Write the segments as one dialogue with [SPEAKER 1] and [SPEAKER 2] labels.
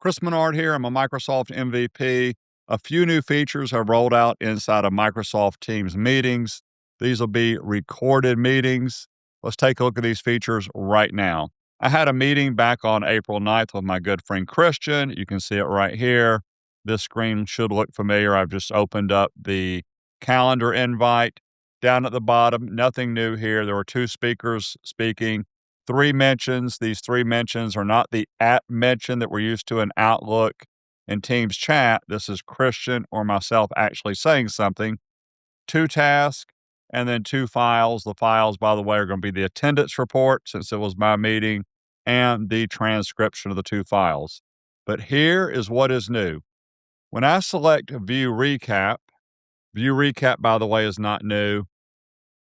[SPEAKER 1] Chris Menard here. I'm a Microsoft MVP. A few new features have rolled out inside of Microsoft Teams meetings. These will be recorded meetings. Let's take a look at these features right now. I had a meeting back on April 9th with my good friend Christian. You can see it right here. This screen should look familiar. I've just opened up the calendar invite. Down at the bottom, nothing new here. There were two speakers speaking. Three mentions. These three mentions are not the at mention that we're used to in Outlook and Teams chat. This is Christian or myself actually saying something. Two tasks and then two files. The files, by the way, are going to be the attendance report since it was my meeting and the transcription of the two files. But here is what is new. When I select View Recap, by the way, is not new.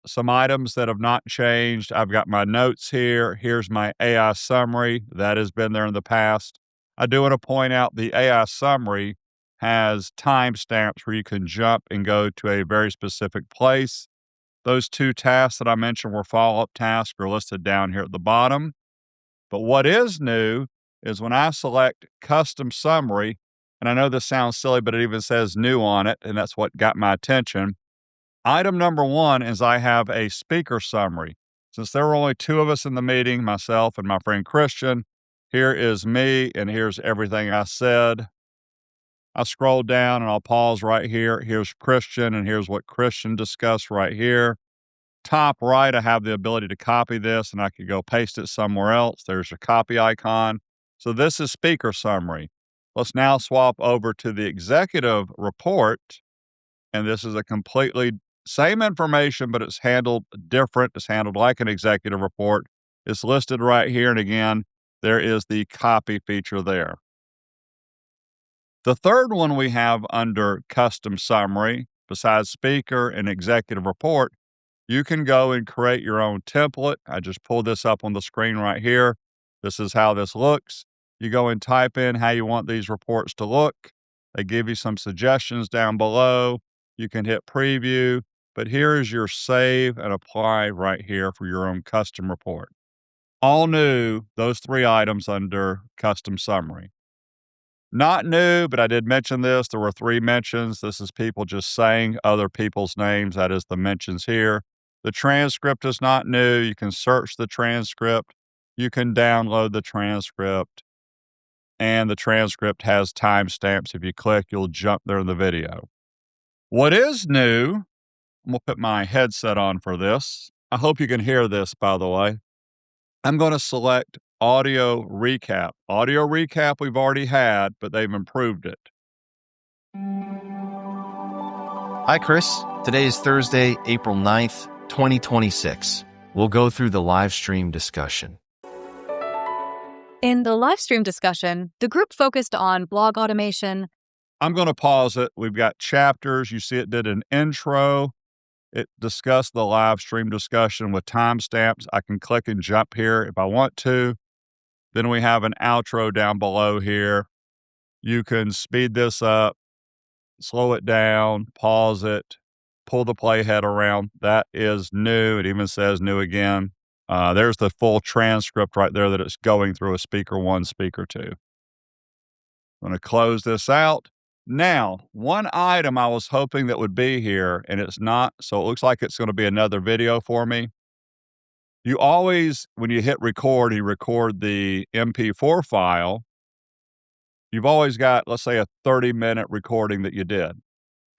[SPEAKER 1] Some items that have not changed. I've got my notes here. Here's my AI summary. That has been there in the past. I do want to point out the AI summary has timestamps where you can jump and go to a very specific place. Those two tasks that I mentioned were follow-up tasks are listed down here at the bottom. But what is new is when I select Custom Summary, and I know this sounds silly, but it even says new on it, and that's what got my attention. Item number one is I have a speaker summary. Since there were only two of us in the meeting, myself and my friend Christian, here is me and here's everything I said. I scroll down and I'll pause right here. Here's Christian and here's what Christian discussed right here. Top right, I have the ability to copy this and I could go paste it somewhere else. There's a copy icon. So this is speaker summary. Let's now swap over to the executive report. And this is a completely same information, but it's handled different. It's handled like an executive report. It's listed right here. And again, there is the copy feature there. The third one we have under custom summary, besides speaker and executive report, you can go and create your own template. I just pulled this up on the screen right here. This is how this looks. You go and type in how you want these reports to look. They give you some suggestions down below. You can hit preview, but here is your save and apply right here for your own custom report. All new, those three items under custom summary. Not new, but I did mention this. There were three mentions. This is people just saying other people's names. That is the mentions here. The transcript is not new. You can search the transcript. You can download the transcript. And the transcript has timestamps. If you click, you'll jump there in the video. What is new, I'm going to put my headset on for this. I hope you can hear this, by the way. I'm going to select Audio Recap. Audio Recap we've already had, but they've improved it.
[SPEAKER 2] Hi, Chris. Today is Thursday, April 9th, 2026. We'll go through the live stream discussion.
[SPEAKER 3] In the live stream discussion, the group focused on blog automation.
[SPEAKER 1] I'm going to pause it. We've got chapters. You see it did an intro. It discussed the live stream discussion with timestamps. I can click and jump here if I want to. Then we have an outro down below here. You can speed this up, slow it down, pause it, pull the playhead around. That is new. It even says new again. There's the full transcript right there that it's going through a speaker one, speaker two. I'm going to close this out. Now, one item I was hoping that would be here, and it's not, so it looks like it's going to be another video for me. You always, when you hit record, you record the MP4 file. You've always got, let's say, a 30-minute recording that you did.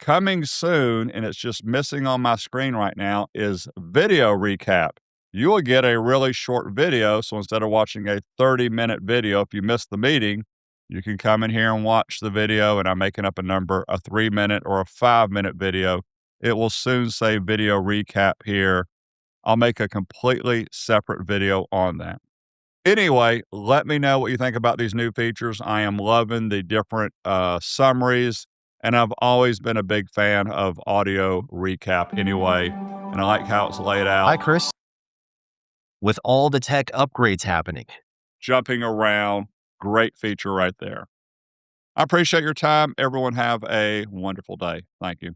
[SPEAKER 1] Coming soon, and it's just missing on my screen right now, is video recap. You will get a really short video, so instead of watching a 30-minute video, if you missed the meeting, you can come in here and watch the video, and I'm making up a number, a 3-minute or a 5-minute video. It will soon say video recap here. I'll make a completely separate video on that. Anyway, let me know what you think about these new features. I am loving the different summaries, and I've always been a big fan of audio recap anyway, and I like how it's laid out.
[SPEAKER 2] Hi, Chris. With all the tech upgrades happening.
[SPEAKER 1] Jumping around, great feature right there. I appreciate your time. Everyone have a wonderful day. Thank you.